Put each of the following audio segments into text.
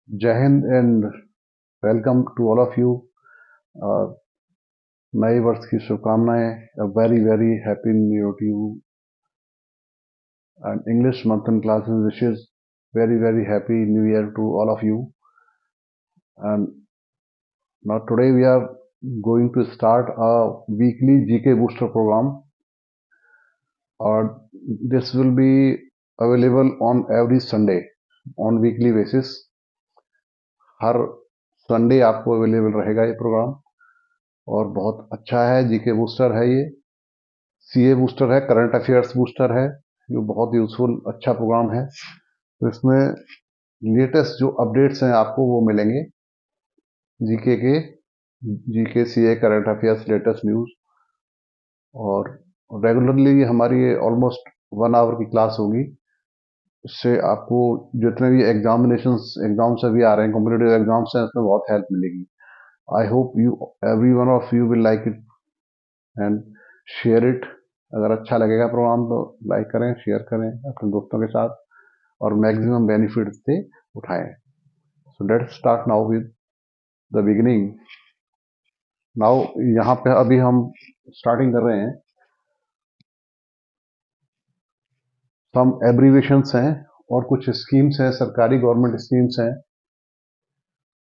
जय हिंद and welcome to all of you. नए वर्ष की शुभकामनाएं। Very very happy new year to you and English Manthan classes wishes very very happy new year to all of you. And now today we are going to start a weekly GK booster program, or this will be available on every Sunday on weekly basis. Her Sunday आपको available रहेगा ये programme और बहुत अच्छा है। GK booster है, ये CA booster है, करंट अफेयर्स बूस्टर है, जो बहुत यूजफुल अच्छा प्रोग्राम है। तो इसमें लेटेस्ट जो अपडेट्स हैं आपको वो मिलेंगे, GK CA current affairs latest news. और रेगुलरली हमारी ये ऑलमोस्ट 1 आवर की क्लास होगी। इससे आपको जितने भी एग्जाम्स अभी आ रहे हैं, कॉम्पिटेटिव एग्जाम्स हैं, उसमें बहुत हेल्प मिलेगी। I hope you every one of you will like it and share it. अगर अच्छा लगेगा प्रोग्राम तो लाइक करें, शेयर करें अपने दोस्तों के साथ और मैक्सिमम बेनिफिट से उठाएं। So let's start now with the beginning. Now यहाँ पे अभी हम स्टार्टिंग कर रहे हैं। सम एब्रीवेशंस हैं और कुछ स्कीम्स हैं, सरकारी गवर्नमेंट स्कीम्स हैं,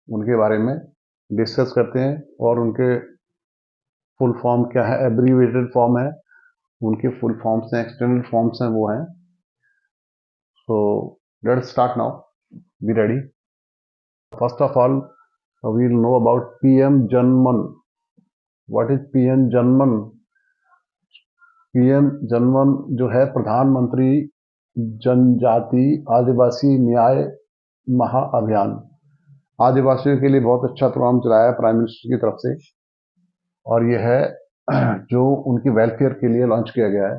उनके बारे में डिस्कस करते हैं। और उनके फुल फॉर्म क्या है, एब्रीवेटेड फॉर्म है, उनके फुल फॉर्म्स हैं, एक्सटेंडेड फॉर्म्स हैं, वो हैं। So let's start now, be ready. First of all we'll know about PM Janman. What is PM Janman? PM Janman जो है प्रधानमंत्री जनजाति आदिवासी न्याय महाअभियान। आदिवासियों के लिए बहुत अच्छा प्रोग्राम चलाया है प्राइम मिनिस्टर की तरफ से, और यह है जो उनकी वेलफेयर के लिए लॉन्च किया गया है।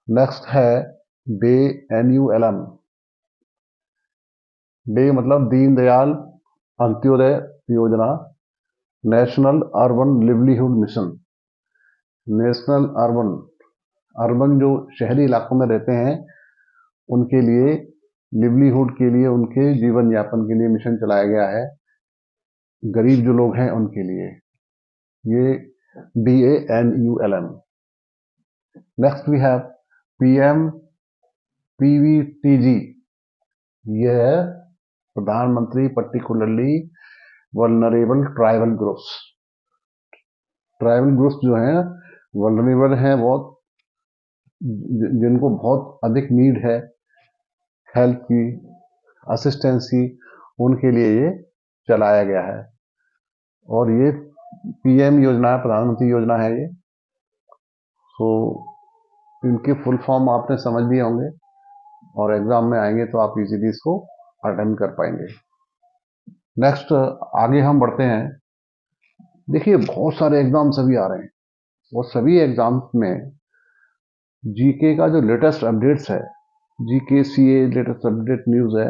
नेक्स्ट है डे, NULM। डे मतलब दीनदयाल अंत्योदय योजना, national urban livelihood mission. National urban जो शहरी इलाकों में रहते हैं उनके लिए, लिवलीहुड के लिए, उनके जीवन यापन के लिए मिशन चलाया गया है, गरीब जो लोग हैं उनके लिए। ये DANULM। Next we have PM PVTG। ये है प्रधानमंत्री particularly vulnerable tribal groups. Tribal groups जो हैं वल्नरेबल हैं, बहुत जिनको बहुत अधिक नीड है हेल्प की, असिस्टेंस की, उनके लिए ये चलाया गया है। और ये PM योजना है, प्रधानमंत्री योजना है ये। तो इनके फुल फॉर्म आपने समझ लिए होंगे और एग्जाम में आएंगे तो आप इजीली इसको अटेम्प्ट कर पाएंगे। नेक्स्ट आगे हम बढ़ते हैं। देखिए बहुत सारे एग्जाम्स अभी आ रहे हैं और सभी एग्जाम्स में जीके का जो लेटेस्ट अपडेट्स है, GK CA latest update news है,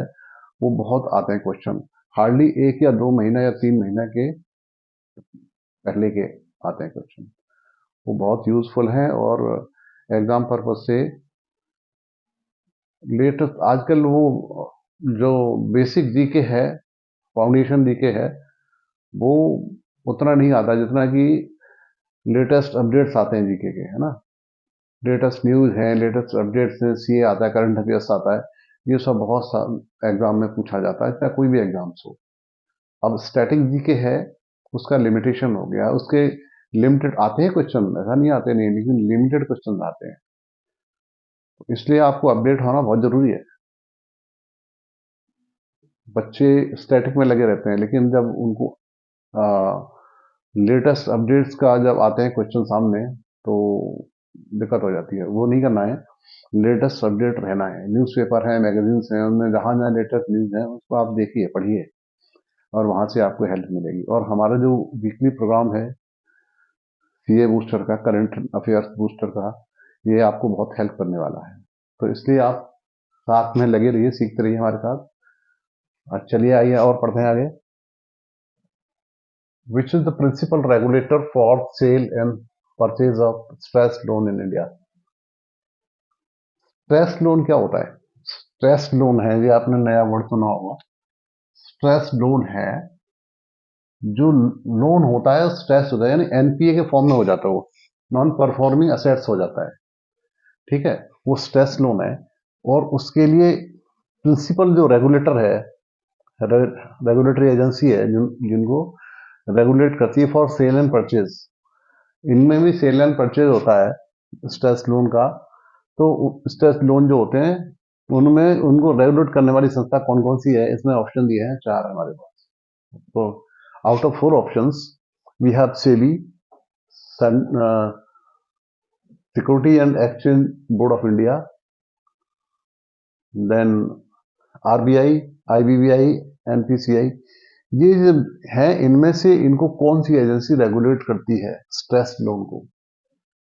वो बहुत आते हैं क्वेश्चन। हार्डली 1 या 2 महीना या 3 महीना के पहले के आते हैं क्वेश्चन। वो बहुत यूजफुल हैं और एग्जाम पर्पज से लेटेस्ट आजकल वो जो बेसिक जीके है, फाउंडेशन जीके है, वो उतना नहीं आता जितना कि लेटेस्ट अपडेट्स आते हैं जीके के, है ना। लेटेस्ट न्यूज है, लेटेस्ट अपडेट्स है, सीए आता है, करंट अफेयर्स आता है, ये सब बहुत एग्जाम में पूछा जाता है, चाहे कोई भी एग्जाम्स हो। अब स्टैटिक जीके है, उसका लिमिटेशन हो गया, उसके लिमिटेड आते हैं क्वेश्चन, ऐसा नहीं आते नहीं, लेकिन लिमिटेड क्वेश्चन आते हैं, इसलिए आपको अपडेट होना बहुत जरूरी है। बच्चे स्टैटिक में लगे रहते हैं, लेकिन जब उनको लेटेस्ट अपडेट्स का जब आते हैं क्वेश्चन सामने तो दिक्कत हो जाती है। वो नहीं करना है, लेटेस्ट अपडेट रहना है। न्यूज़पेपर है, मैगजीन्स हैं, उनमें जहाँ जहाँ लेटेस्ट न्यूज़ है उसको आप देखिए, पढ़िए, और वहाँ से आपको हेल्प मिलेगी। और हमारा जो वीकली प्रोग्राम है सीए बूस्टर का, करंट अफेयर्स बूस्टर का, ये आपको बहुत हेल्प करने वाला है। तो इसलिए आप साथ में लगे रहिए, सीखते रहिए हमारे साथ। चलिए आइए और पढ़ते हैं आगे। Which is the principal regulator for sale and purchase of stress loan in India? Stress loan क्या होता है? स्ट्रेस लोन है, ये आपने नया वर्ड सुना होगा। स्ट्रेस लोन है, जो लोन होता है स्ट्रेस होता है, यानी एनपीए के फॉर्म में हो जाता है, वो नॉन परफॉर्मिंग असेट्स हो जाता है, ठीक है, वो स्ट्रेस लोन है। और उसके लिए प्रिंसिपल जो रेगुलेटर है, रेगुलेटरी एजेंसी है जिनको रेगुलेट करती है फॉर सेल एंड परचेज, इनमें भी सेल एंड परचेज होता है स्ट्रेस लोन का। तो स्ट्रेस लोन जो होते हैं उनमें उनको रेगुलेट करने वाली संस्था कौन कौन सी है, इसमें ऑप्शन दिए हैं 4 हमारे पास। तो out of 4 options we have SEBI, security and exchange board of India, then RBI, IBBI, NPCI. ये जो है इनमें से इनको कौन सी एजेंसी रेगुलेट करती है स्ट्रेस लोन को,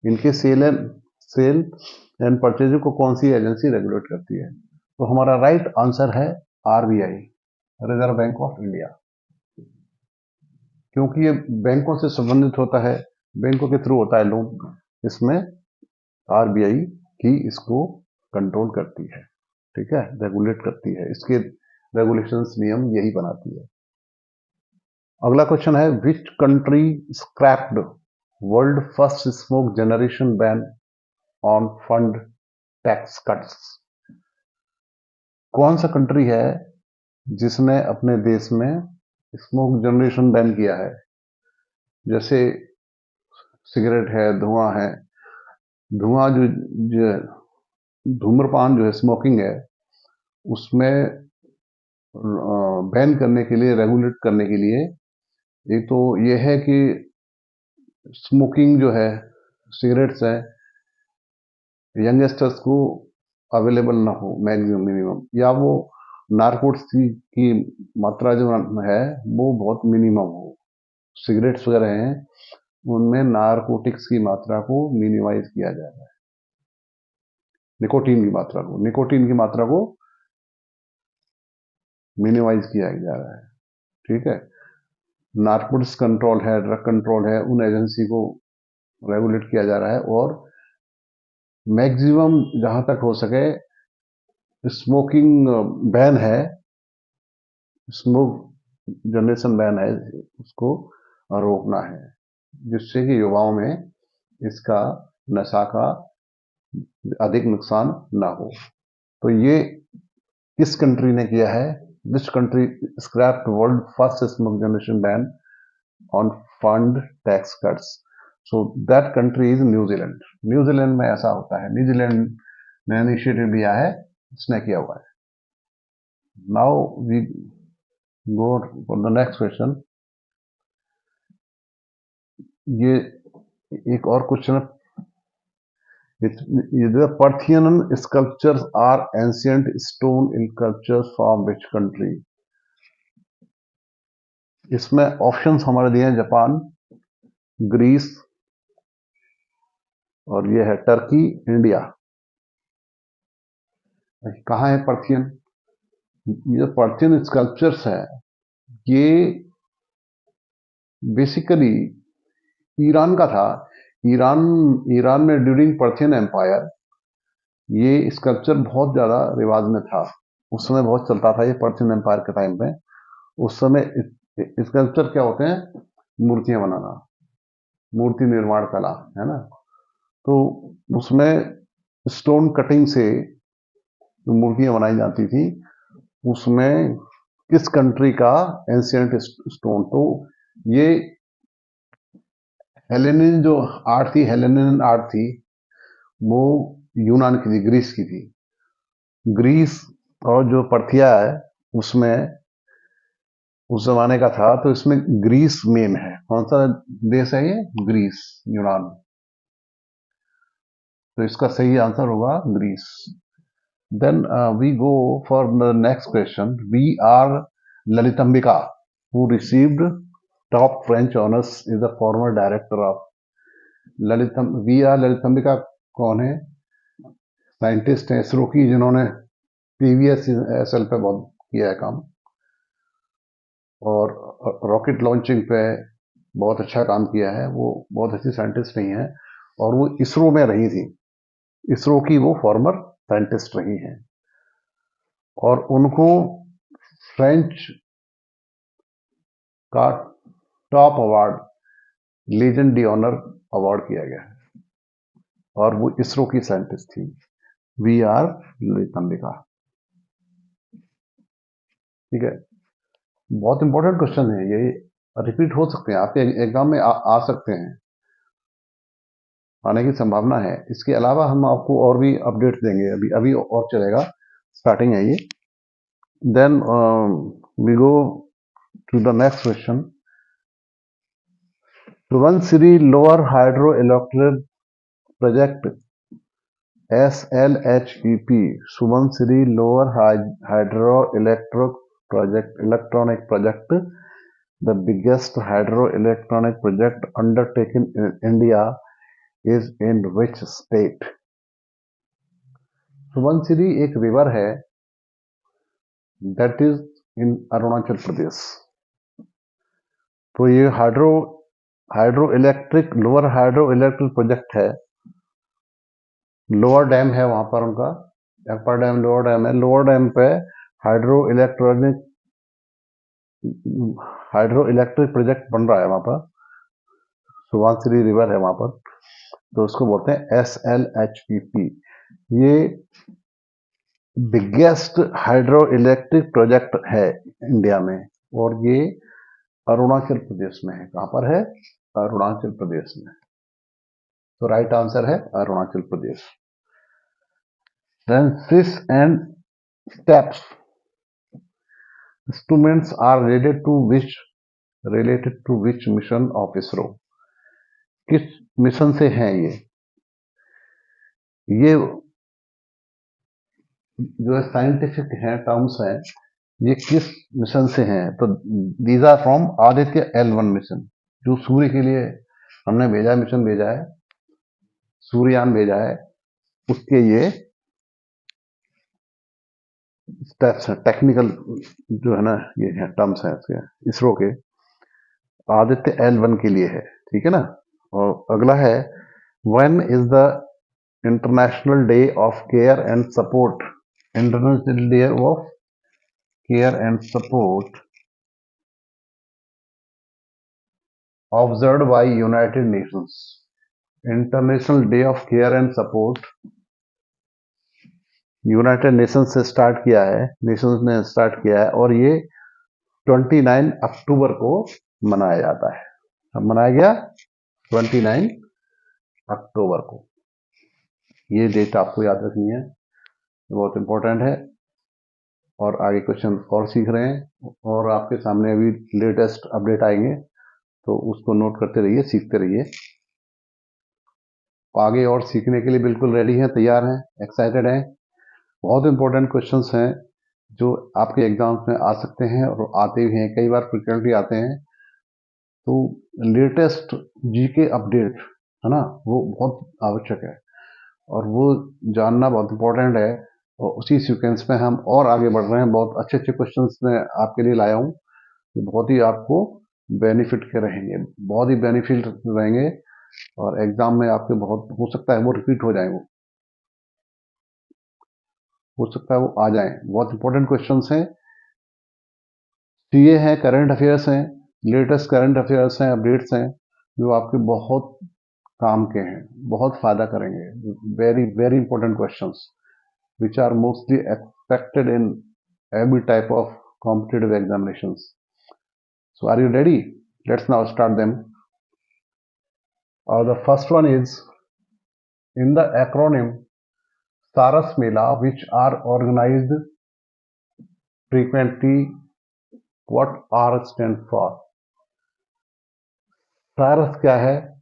इनके सेल एंड परचेज को कौन सी एजेंसी रेगुलेट करती है? तो हमारा राइट आंसर है RBI, reserve bank of India, क्योंकि ये बैंकों से संबंधित होता है, बैंकों के थ्रू होता है लोन, इसमें आरबीआई की इसको कंट्रोल करती है, ठीक है, रेगुलेट करती है, इसके रेगुलेशंस नियम यही बनाती है। अगला क्वेश्चन है, which country scraped world first smoke generation ban on fund tax cuts? कौन सा कंट्री है जिसने अपने देश में स्मोक जनरेशन बैन किया है? जैसे सिगरेट है, धुआं है, धुआं जो धूम्रपान जो है, स्मोकिंग है, उसमें बैन करने के लिए, रेगुलेट करने के लिए, एक तो ये है कि स्मोकिंग जो है, सिगरेट्स है, यंगस्टर्स को अवेलेबल ना हो मैक्सिमम मिनिमम, या वो नारकोटिक्स की मात्रा जो है वो बहुत मिनिमम हो। सिगरेट्स वगैरह हैं उनमें नारकोटिक्स की मात्रा को मिनिमाइज किया जा रहा है, निकोटीन की मात्रा को मिनिमाइज किया जा रहा है, ठीक है। नारकोटिक्स कंट्रोल है, ड्रग कंट्रोल है, उन एजेंसी को रेगुलेट किया जा रहा है, और मैक्सिमम जहां तक हो सके स्मोकिंग बैन है, स्मोक जनरेशन बैन है, उसको रोकना है, जिससे कि युवाओं में इसका नशा का अधिक नुकसान ना हो। तो ये किस कंट्री ने किया है? Which country scraped world first smoke generation ban on fund tax cuts? So that country is New Zealand. New Zealand में ऐसा होता है, न्यूजीलैंड ने इनिशिएटिव लिया है, उसने किया हुआ है। Now we go for the next question. ये एक और question, the Parthian sculptures are ancient stone sculptures from which country? इसमें ऑप्शंस हमारे दिए हैं, जापान, ग्रीस, और ये है टर्की, इंडिया। कहाँ है पर्थियन? ये पर्थियन स्कल्पचर्स है, ये बेसिकली ईरान का था। ईरान में ड्यूरिंग पर्थियन एम्पायर ये स्कल्पचर बहुत ज्यादा रिवाज में था, उस समय बहुत चलता था ये पर्थियन एम्पायर के टाइम पे। उस समय स्कल्पचर क्या होते हैं? मूर्तियां बनाना, मूर्ति निर्माण कला, है ना। तो उसमें स्टोन कटिंग से जो मूर्तियां बनाई जाती थी, उसमें किस कंट्री का एंशियंट स्टोन? तो ये हेलेनिन जो आर्ट थी, हेलेनिन आर्ट थी, वो यूनान की थी, ग्रीस की थी। ग्रीस और जो पर्थिया है उसमें उस जमाने का था, तो इसमें ग्रीस मेन है। कौन सा देश है ये? ग्रीस, यूनान। तो इसका सही आंसर होगा Greece. Then we go for the next question. V R Lalithambika who received top French honours is the former director of V R Lalithambika. कौन है? साइंटिस्ट हैं इसरो की, जिन्होंने PVSL पे बहुत किया है काम, और रॉकेट लॉन्चिंग पे बहुत अच्छा काम किया है। वो बहुत अच्छी साइंटिस्ट नहीं है, और वो इसरो में रही थी, इसरो की वो फॉर्मर साइंटिस्ट रही हैं, और उनको फ्रेंच का top award legend de honour award किया गया है, और वो इसरो की साइंटिस्ट थी, वी आर ललितांबिका। ठीक है, बहुत इंपॉर्टेंट क्वेश्चन है ये, रिपीट हो सकते हैं, आपके एग्जाम में आ सकते हैं, आने की संभावना है। इसके अलावा हम आपको और भी अपडेट देंगे, अभी अभी और चलेगा, स्टार्टिंग है ये। Then we go to the next question. Subansiri lower hydro electric project SLHEP, Subansiri lower hydro electronic project, the biggest hydroelectronic project undertaken in India is in which state? Subansiri एक रिवर है, that is in Arunachal Pradesh. तो ये hydro electric lower hydro electric project है, lower dam है वहां पर उनका, अपर dam lower dam है, लोअर डैम पे हाइड्रो इलेक्ट्रिक प्रोजेक्ट बन रहा है वहां पर, सुबनसिरी रिवर है वहां पर, तो उसको बोलते हैं SLHEP। ये बिगेस्ट हाइड्रो इलेक्ट्रिक प्रोजेक्ट है इंडिया में, और ये अरुणाचल प्रदेश में है। कहां पर है? अरुणाचल प्रदेश में। तो राइट आंसर है Arunachal Pradesh. Then sys and steps instruments are related to which mission of ISRO? किस मिशन से हैं ये जो साइंटिफिक हैं टर्म्स हैं, ये किस मिशन से हैं? तो these are from Aditya L1 mission, जो सूर्य के लिए हमने भेजा, मिशन भेजा है, सूर्ययान भेजा है, उसके ये स्टेप्स हैं, टेक्निकल जो है ना, ये है टर्म्स हैं इसके, इसरो के आदित्य L1 के लिए है। ठीक है ना। और अगला है, when is the international day of care and support, international day of care and support observed bye United Nations. International day of care and support United Nations से स्टार्ट किया है, नेशंस ने स्टार्ट किया है, और ये 29 अक्टूबर को मनाया जाता है। अब मनाया गया 29 अक्टूबर को। ये डेट आपको याद रखनी है, बहुत इंपॉर्टेंट है। और आगे क्वेश्चन और सीख रहे हैं, और आपके सामने अभी लेटेस्ट अपडेट आएंगे, तो उसको नोट करते रहिए, सीखते रहिए। आगे और सीखने के लिए बिल्कुल रेडी हैं, तैयार हैं, एक्साइटेड हैं। बहुत इंपॉर्टेंट क्वेश्चंस हैं जो आपके एग्जाम्स में आ सकते हैं और आते भी हैं, कई बार फ्रिक्वेंटली आते हैं। तो लेटेस्ट जीके अपडेट है ना, वो बहुत आवश्यक है, और वो जानना बहुत इंपॉर्टेंट है। और उसी सीक्वेंस में हम और आगे बढ़ रहे हैं। बहुत अच्छे अच्छे क्वेश्चंस मैं आपके लिए लाया हूँ, जो बहुत ही आपको बेनिफिट के रहेंगे, बहुत ही बेनिफिट रहेंगे, और एग्जाम में आपके बहुत हो सकता है वो रिपीट हो जाए, हो सकता है वो आ जाए। बहुत इंपॉर्टेंट क्वेश्चंस हैं, सीए हैं, करंट अफेयर्स हैं, लेटेस्ट करंट अफेयर्स हैं, अपडेट्स हैं, जो आपके बहुत काम के हैं, बहुत फायदा करेंगे। Very very important questions which are mostly expected in every type of competitive examinations. So are you ready? Let's now start them. The first one is, in the acronym Saras Mela, which are organized frequently, what R stand for? SARAS क्या है?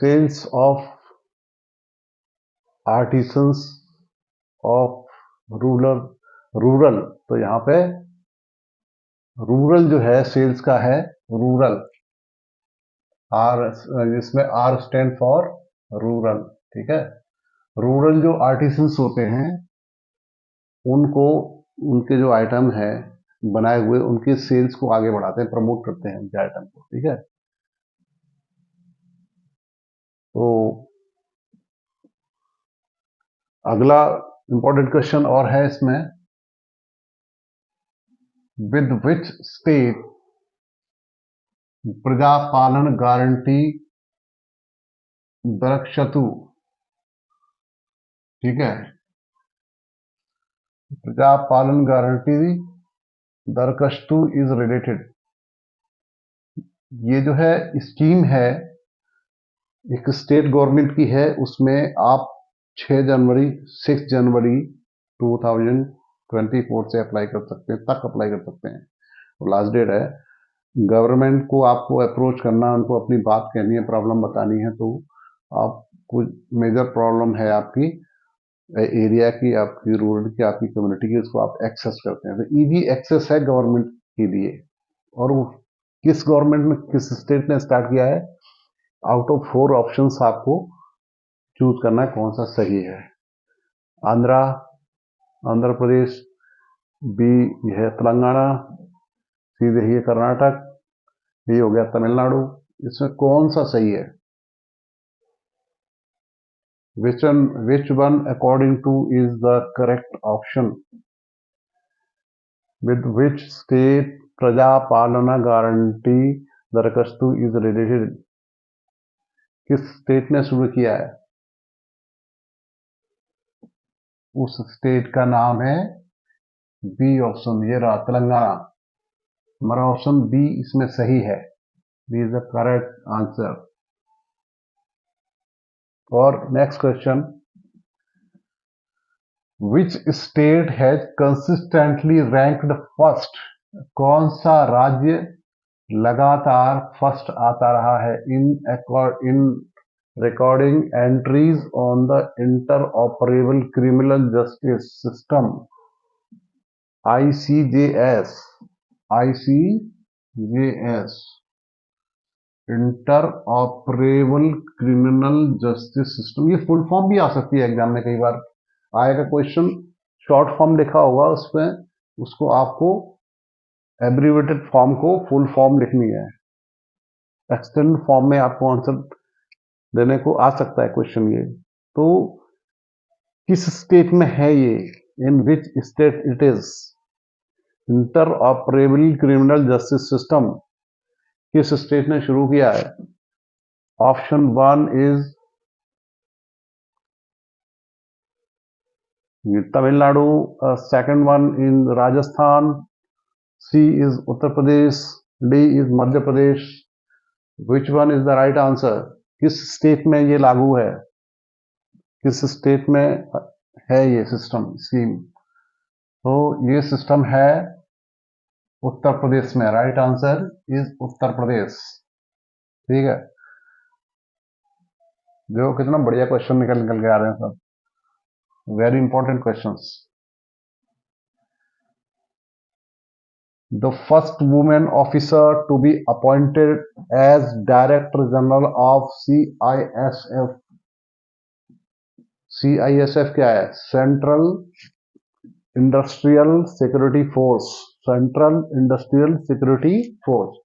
Sales of artisans of rural, तो यहां पे rural जो है sales का है, rural, R, इसमें आर स्टैंड फॉर रूरल। ठीक है, रूरल जो आर्टिसंस होते हैं, उनको, उनके जो आइटम है बनाए हुए, उनके सेल्स को आगे बढ़ाते हैं, प्रमोट करते हैं उनके आइटम को। ठीक है, तो अगला इंपॉर्टेंट क्वेश्चन और है इसमें, with which state प्रजापालन गारंटी दरकशतु, ठीक है, प्रजापालन गारंटी दरकशतु इज रिलेटेड। ये जो है स्कीम है एक स्टेट गवर्नमेंट की है, उसमें आप 6 जनवरी 2024 से अप्लाई कर सकते हैं, तक अप्लाई कर सकते हैं, लास्ट डेट है। गवर्नमेंट को आपको अप्रोच करना, उनको अपनी बात कहनी है, प्रॉब्लम बतानी है, तो आप कुछ मेजर प्रॉब्लम है आपकी एरिया की, आपकी रूरल की, आपकी कम्युनिटी की, उसको आप एक्सेस करते हैं, तो ईजी एक्सेस है गवर्नमेंट के लिए। और वो किस गवर्नमेंट में, किस स्टेट ने स्टार्ट किया है, आउट ऑफ 4 ऑप्शंस आपको चूज करना है कौन सा सही है। आंध्र प्रदेश, बी यह है तेलंगाना, सी देखिए कर्नाटक, डी हो गया तमिलनाडु। इसमें कौन सा सही है? which one according to is the correct option? With which state Prajapalana guarantee दरखास्तु is related? किस स्टेट ने शुरू किया है? उस स्टेट का नाम है बी ऑप्शन, ये रहा तेलंगाना। हमारा ऑप्शन बी इसमें सही है, B is the correct answer. और next question, which state has consistently ranked first? कौन सा राज्य लगातार फर्स्ट आता रहा है in recording entries on the interoperable criminal justice system ICJS interoperable criminal justice system. ये फुल फॉर्म भी आ सकती है, एग्जाम में कई बार आएगा क्वेश्चन, शॉर्ट फॉर्म लिखा होगा उसमें, उसको आपको एब्रीवेटेड फॉर्म को फुल फॉर्म लिखनी है। एक्सटेंड फॉर्म में आपको आंसर देने को आ सकता है क्वेश्चन ये। तो किस स्टेट में है ये, in which state it is? Interoperable criminal justice system किस स्टेट ने शुरू किया है? Option 1 is Tamil Nadu, second one in Rajasthan, C is Uttar Pradesh, D is Madhya Pradesh. Which one is the right answer? किस स्टेट में ये लागू है, किस स्टेट में है ये सिस्टम स्कीम? तो ये सिस्टम है उत्तर प्रदेश में, राइट आंसर इज उत्तर प्रदेश। ठीक है, देखो कितना बढ़िया क्वेश्चन निकल के आ रहे हैं सब, very important questions. The first woman officer to be appointed as Director General of CISF. CISF क्या है? Central industrial security force, central industrial security force.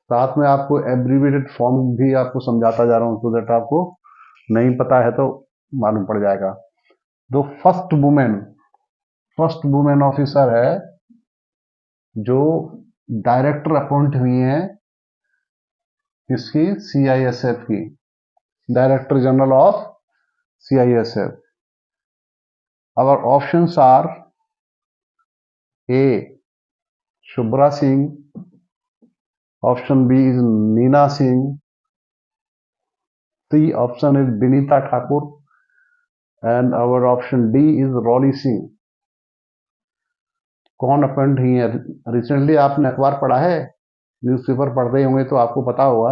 साथ में आपको एब्रीवेटेड फॉर्म भी आपको समझाता जा रहा हूं, सो दैट आपको नहीं पता है तो मालूम पड़ जाएगा। जो फर्स्ट वुमेन ऑफिसर है जो डायरेक्टर अपॉइंट हुई हैं किसकी? CISF की, director general of CISF। Our options are A Shubhra Singh, option B is Neena Singh, C option is Binita Thakur, and our option D is Rolly Singh। कौन appoint हुई है? Recently आपने अखबार पढ़ा है, न्यूज़पेपर पढ़ रहे होंगे तो आपको पता होगा,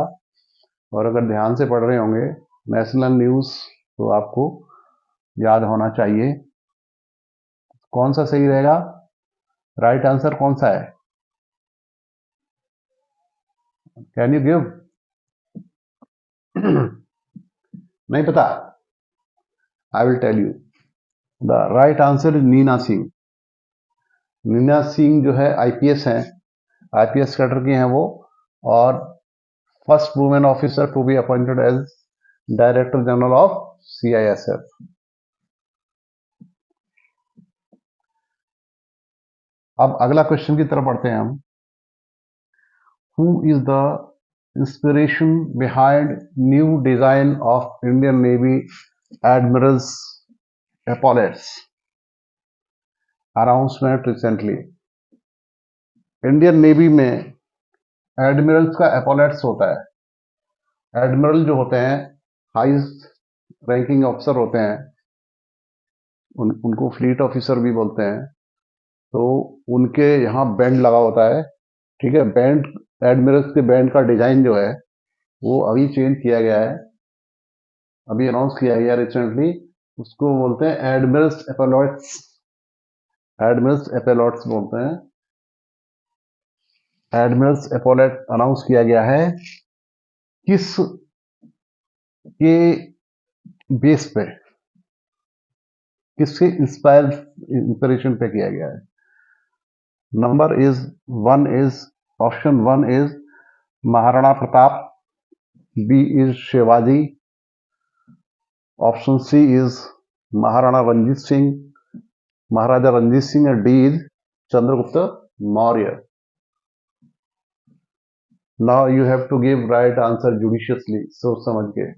और अगर ध्यान से पढ़ रहे होंगे नेशनल न्यूज़ तो आपको याद होना चाहिए। कौन सा सही रहेगा? राइट आंसर कौन सा है? Can you give? नहीं पता? I will tell you, the right answer is Nina Singh. Nina Singh जो है IPS हैं, IPS कैडर की हैं वो, और first women officer to be appointed as director general of CISF। अब अगला क्वेश्चन की तरफ बढ़ते हैं हम। Who is the inspiration behind new design of Indian Navy admirals epaulettes announcement recently? Indian Navy में एडमिरल्स का एपॉलेट्स होता है। एडमिरल जो होते हैं हाईएस्ट रैंकिंग ऑफिसर होते हैं, उनको फ्लीट ऑफिसर भी बोलते हैं। तो उनके यहाँ बैंड लगा होता है, ठीक है। बैंड, एडमिरल्स के बैंड का डिजाइन जो है वो अभी चेंज किया गया है, अभी अनाउंस किया गया रिसेंटली। उसको बोलते हैं एडमिरल्स एपोलॉट्स, एडमिरल्स एपोलॉट्स बोलते हैं। एडमिरल्स एपोलॉट अनाउंस किया गया है। किस के बेस पे, किसके इंस्पिरेशन पे किया गया है? Number is one is, option one is Maharana Pratap, B is Shivaji, option C is Maharana Ranjit Singh, Maharaja Ranjit Singh, और D is Chandragupta Maurya. Now you have to give right answer judiciously, सोच समझ के।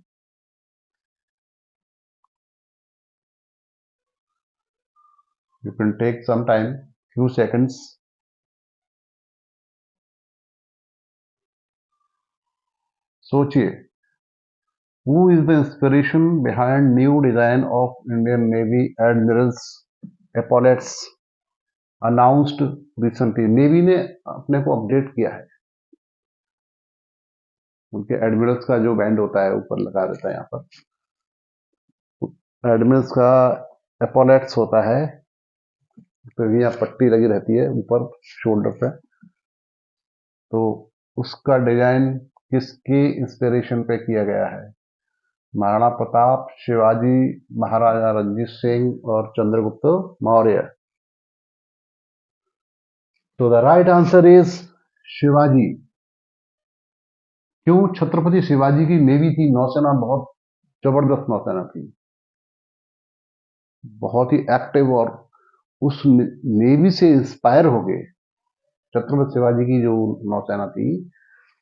You can take some time, few seconds. सोचिए, who is the inspiration behind new design of Indian Navy admirals epaulets announced recently? Navy ने अपने को update किया है, उनके एडमिरल्स का जो बैंड होता है ऊपर लगा देता है। यहाँ पर एडमिरल्स का एपोलेट्स होता है, फिर यहाँ पट्टी लगी रहती है ऊपर शोल्डर पे। तो उसका डिजाइन किसके इंस्पिरेशन पे किया गया है? महाराणा प्रताप, शिवाजी, महाराजा रंजीत सिंह और चंद्रगुप्त मौर्य। तो the right answer is Shivaji. क्यों? छत्रपति शिवाजी की नेवी थी, नौसेना बहुत जबरदस्त नौसेना थी, बहुत ही एक्टिव। और उस नेवी से इंस्पायर हो गए, छत्रपति शिवाजी की जो नौसेना थी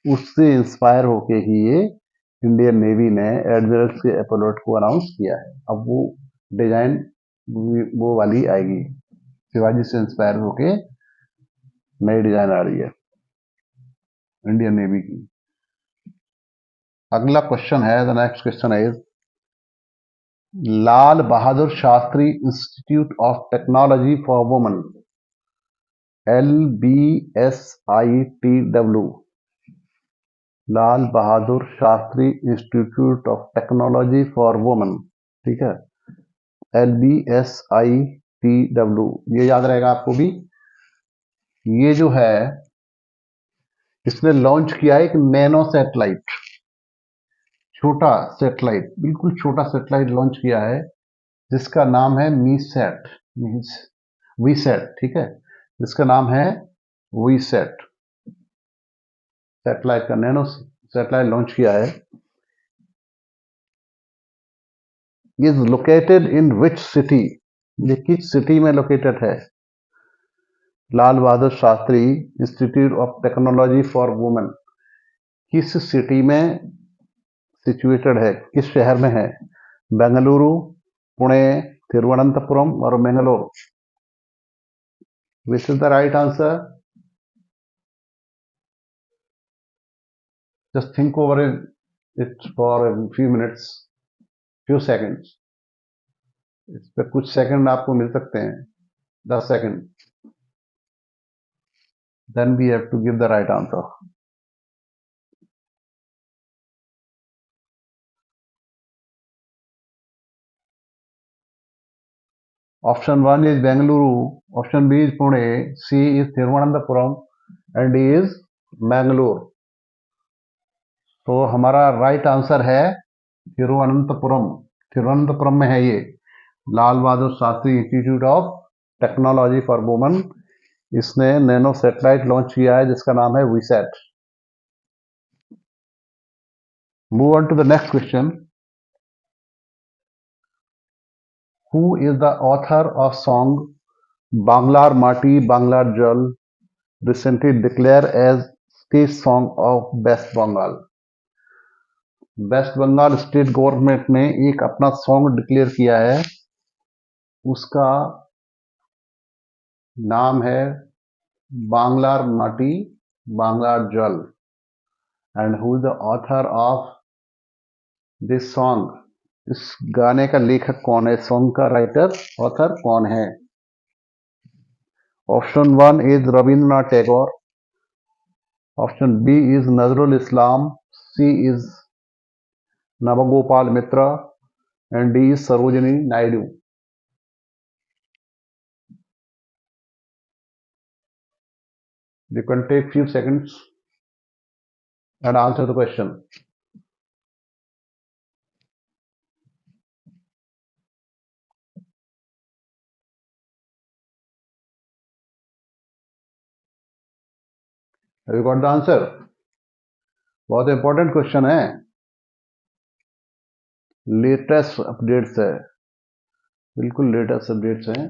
उससे इंस्पायर होके ही ये इंडियन नेवी ने एडमिरल्स के एपोलॉट को अनाउंस किया है। अब वो डिजाइन वो वाली आएगी, शिवाजी से इंस्पायर होके नई डिजाइन आ रही है इंडियन नेवी की। अगला क्वेश्चन है, the next question is Lal Bahadur Shastri institute of technology for women, LBSITW, Lal Bahadur Shastri institute of technology for women, ठीक है, LBSITW, ये याद रहेगा आपको भी। ये जो है इसने लॉन्च किया है एक नैनो सैटेलाइट, छोटा सैटेलाइट, बिल्कुल छोटा सैटेलाइट लॉन्च किया है जिसका नाम है मीसैट, वीसैट, ठीक है, जिसका नाम है वीसैट। सैटेलाइट का नैनो सैटेलाइट लॉन्च किया है। Is located in which city? ये किस सिटी में लोकेटेड है? Lal Bahadur Shastri institute of technology for women किस सिटी में सिचुएटेड है, किस शहर में है? बेंगलुरु, पुणे, तिरुवनंतपुरम और Mangalore. Which is the right answer? Just think over it for few minutes, few seconds. इस पर कुछ सेकंड आपको मिल सकते हैं, 10 second. Then we have to give the right answer. Option one is Bengaluru, option B is Pune, C is Thiruvananthapuram and D is Mangalore. तो हमारा right answer है तिरुवनंतपुरम। तिरुवनंतपुरम में है ये Lal Bahadur Shastri institute of technology for women. इसने नैनो सैटेलाइट लॉन्च किया है जिसका नाम है वीसैट। Move on to the next question. Who is the author of song Banglar Mati, Banglar Jal recently declared as state song of West Bengal. West Bengal state government ने एक अपना सॉन्ग डिक्लेयर किया है, उसका नाम है बांग्लार माटी बांग्लार जल। And who is the author of this song? इस गाने का लेखक कौन है? सॉन्ग का राइटर ऑथर कौन है? Option 1 is Rabindranath Tagore, option B is Nazrul Islam, C is Nabagopal Mitra, and D is Sarojini Naidu. You can take few seconds and answer the question. Have you got the answer? बहुत इंपॉर्टेंट क्वेश्चन है, लेटेस्ट अपडेट्स है, बिल्कुल latest updates हैं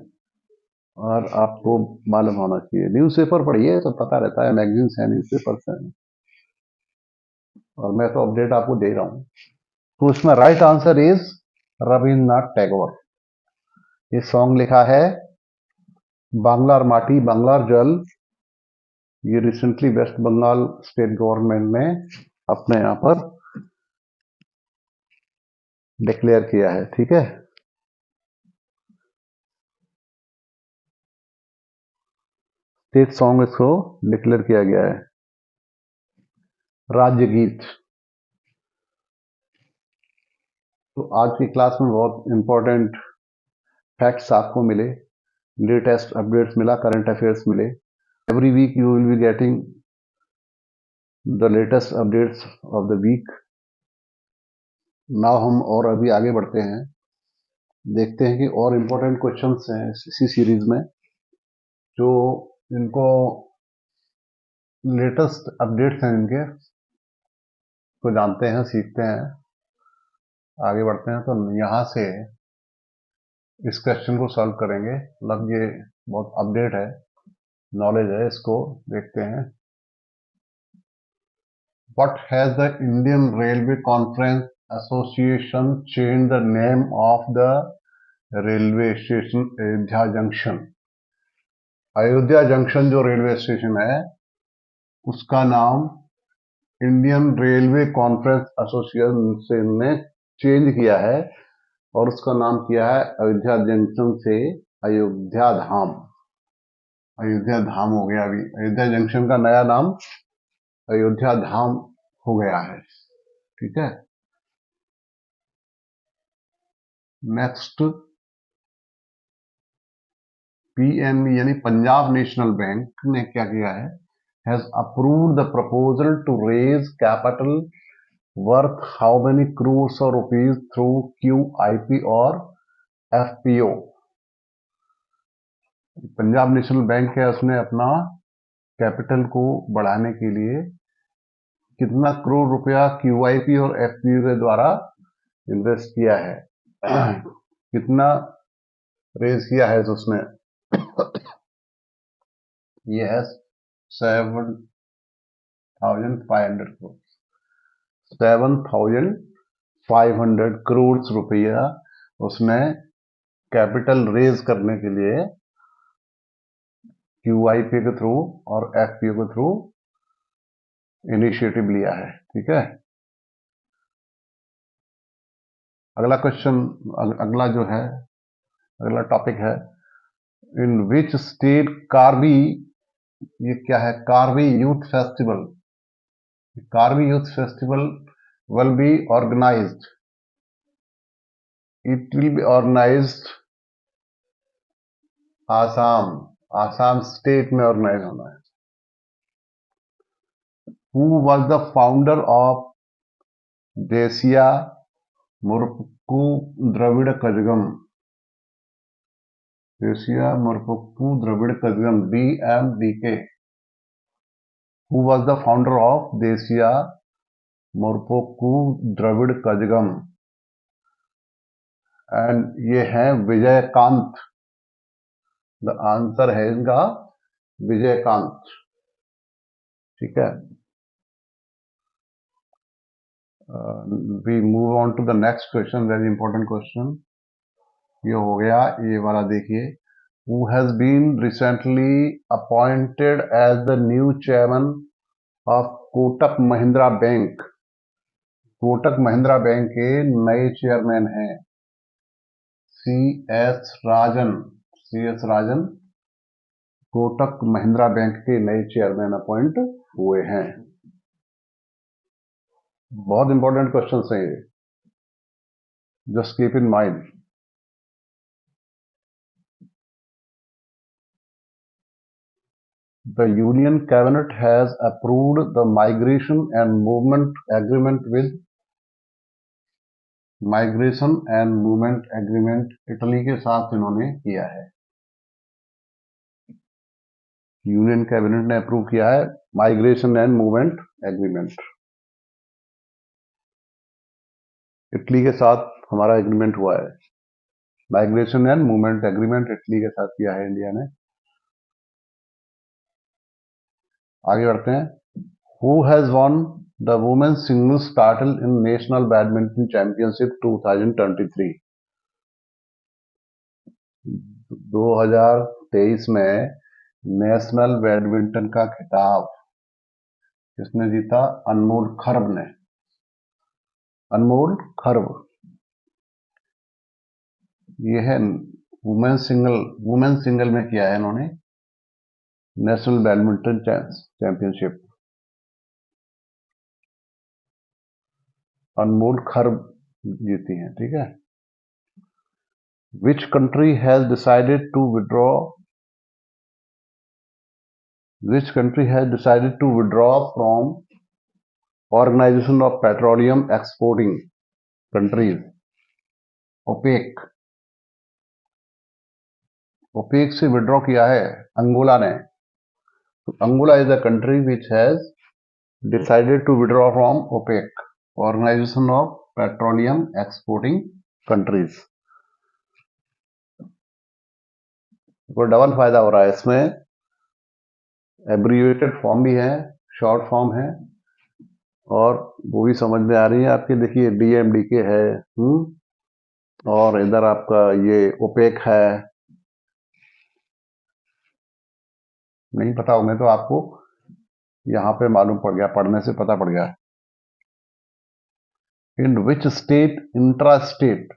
और आपको मालूम होना चाहिए। न्यूज़पेपर पढ़िए तो पता रहता है, मैगजीन्स हैं, न्यूज़पेपर्स हैं, और मैं तो अपडेट आपको दे रहा हूँ। तो इसमें right answer is Rabindranath Tagore. ये सॉन्ग लिखा है बांग्लार माटी बांग्लार जल। ये recently West Bengal state government ने अपने यहाँ पर डिक्लेयर किया है, ठीक है। स्टेट सॉन्ग इसको डिक्लेयर किया गया है, राज्य गीत। तो आज की क्लास में बहुत इंपॉर्टेंट फैक्ट्स आपको मिले, लेटेस्ट अपडेट्स मिला, करंट अफेयर्स मिले। Every week you will be getting the latest updates of the week. Now हम और अभी आगे बढ़ते हैं, देखते हैं कि और इम्पोर्टेंट क्वेश्चंस हैं इसी सीरीज में, जो इनको लेटेस्ट अपडेट्स हैं इनके, को जानते हैं, सीखते हैं, आगे बढ़ते हैं। तो यहाँ से इस क्वेश्चन को सॉल्व करेंगे, मतलब ये बहुत अपडेट है, नॉलेज है, इसको देखते हैं। What has the Indian Railway Conference Association changed the name of the railway station Ayodhya junction? Ayodhya junction जो रेलवे स्टेशन है, उसका नाम इंडियन रेलवे कॉन्फ्रेंस एसोसिएशन ने चेंज किया है और उसका नाम किया है अयोध्या जंक्शन से अयोध्या धाम। अयोध्या धाम हो गया, अभी अयोध्या जंक्शन का नया नाम अयोध्या धाम हो गया है, ठीक है। नेक्स्ट, पीएनबी यानी पंजाब नेशनल बैंक ने क्या किया है? Has approved the proposal to raise capital worth how many crores of rupees through QIP और FPO? पंजाब नेशनल बैंक है, उसने अपना कैपिटल को बढ़ाने के लिए कितना करोड़ रुपया QIP और FPO के द्वारा इन्वेस्ट किया है? कितना रेज किया है उसने? ये है 7,500 करोड़, 7,500 करोड़ रुपया उसने कैपिटल रेज करने के लिए QIP के थ्रू और FPO के थ्रू इनिशिएटिव लिया है, ठीक है। अगला क्वेश्चन, अगला जो है, अगला टॉपिक है, इन विच स्टेट कार्बी, ये क्या है? Karbi youth festival, Karbi youth festival will be organised, it will be organised Assam, Assam state में ऑर्गेनाइज होना है। Who was the founder of Desiya Murpokku Dravid Kazhagam? देसिया Murpokku Dravid Kazhagam, DMDK। Who was the founder of देसिया मुर्पक्कू द्रविड़ कजगम? एंड ये है विजयकांत, द आंसर है इनका विजयकांत। ठीक है, we move on to the next question, very important question. ये हो गया, ये वाला देखिए, who has been recently appointed as the new chairman of Kotak Mahindra bank. Kotak Mahindra bank के नए चेयरमैन हैं सी एस राजन। सी एस राजन कोटक महिंद्रा बैंक के नए चेयरमैन अपॉइंट हुए हैं। बहुत इंपॉर्टेंट क्वेश्चन है ये, just keep in mind. The Union Cabinet has approved the migration and movement agreement with Italy के साथ इन्होंने किया है। यूनियन कैबिनेट ने अप्रूव किया है migration and movement agreement. Italy के साथ हमारा एग्रीमेंट हुआ है, migration and movement agreement Italy के साथ किया है इंडिया ने। आगे बढ़ते हैं। Who has won the women's singles title in National Badminton Championship 2023? 2023 में नेशनल बैडमिंटन का खिताब किसने जीता? अनमोल खर्ब ने। अनमोल खर्ब, ये है वुमेन्स सिंगल में किया है इन्होंने नेशनल बैडमिंटन चैंपियनशिप। अनमोल खर्ब जीती हैं। ठीक है। Which country has decided to withdraw from Organization of Petroleum Exporting Countries, OPEC? OPEC से विड्रॉ किया है अंगोला ने। तो Angola is a country which has decided to withdraw from OPEC, organisation of petroleum exporting countries. को double फायदा हो रहा है इसमें, एब्रिविएटेड फॉर्म भी है, शॉर्ट फॉर्म है, और वो भी समझ में आ रही है आपके। देखिए DMDK है, और इधर आपका ये OPEC है। नहीं पता होंगे तो आपको यहां पे मालूम पड़ गया, पढ़ने से पता पड़ गया। इन विच स्टेट इंट्रास्टेट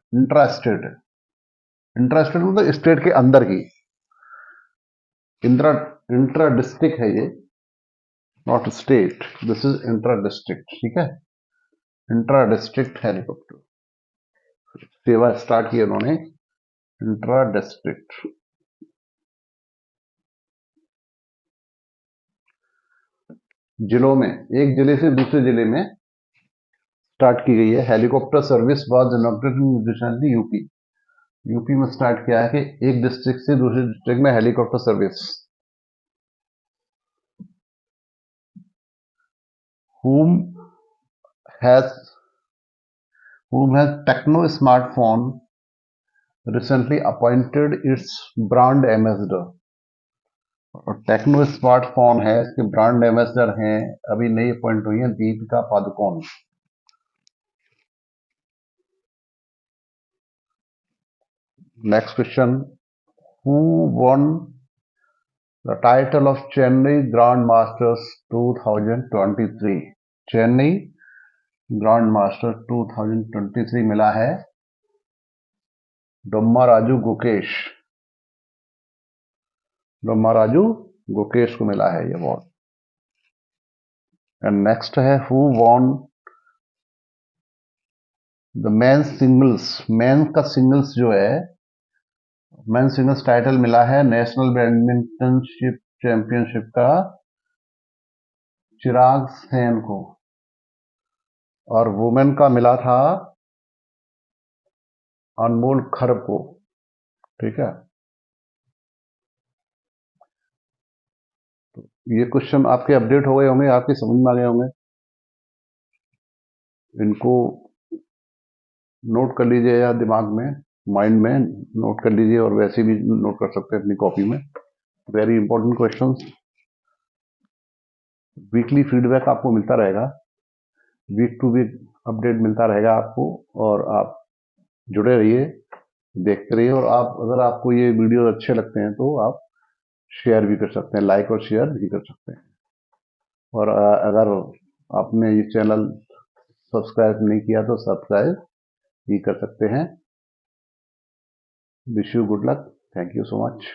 मतलब स्टेट के अंदर की, इंट्रा डिस्ट्रिक्ट है ये, not state, this is intra district. ठीक है, इंट्रा डिस्ट्रिक्ट हेलीकॉप्टर सेवा स्टार्ट की उन्होंने, इंट्रा डिस्ट्रिक्ट। जिलों में, एक जिले से दूसरे जिले में स्टार्ट की गई है। Helicopter service was inaugurated recently UP में स्टार्ट किया है कि एक डिस्ट्रिक्ट से दूसरे डिस्ट्रिक्ट में helicopter service. whom has Techno Smartphone recently appointed its brand ambassador? और टेक्नो स्मार्टफोन है, इसके ब्रांड एम्बेसडर हैं, अभी नई अपॉइंट हुई है Deepika Padukone. Next question, who won the title of Chennai grand masters 2023? Chennai grand master 2023 मिला है डोम्माराजू गुकेश को मिला है ये अवार्ड। एंड नेक्स्ट है, who won the men's singles, men's का सिंगल्स जो है, मेंस सिंगल्स टाइटल मिला है नेशनल बैडमिंटन चैंपियनशिप का चिराग सेन को, और वुमेन का मिला था अनमोल खर्ब को। ठीक है, तो ये क्वेश्चन आपके अपडेट हो गए होंगे, आपके समझ में आ गए होंगे। इनको नोट कर लीजिए या दिमाग में, माइंड में नोट कर लीजिए और वैसे भी नोट कर सकते हैं अपनी कॉपी में। Very important questions. Weekly feedback आपको मिलता रहेगा, वीक टू वीक अपडेट मिलता रहेगा आपको, और आप जुड़े रहिए, देखते रहिए। और आप, अगर आपको ये वीडियो अच्छे लगते हैं तो आप शेयर भी कर सकते हैं, लाइक और शेयर भी कर सकते हैं। और अगर आपने ये चैनल सब्सक्राइब नहीं किया तो सब्सक्राइब भी कर सकते हैं। Wish you good luck. Thank you so much.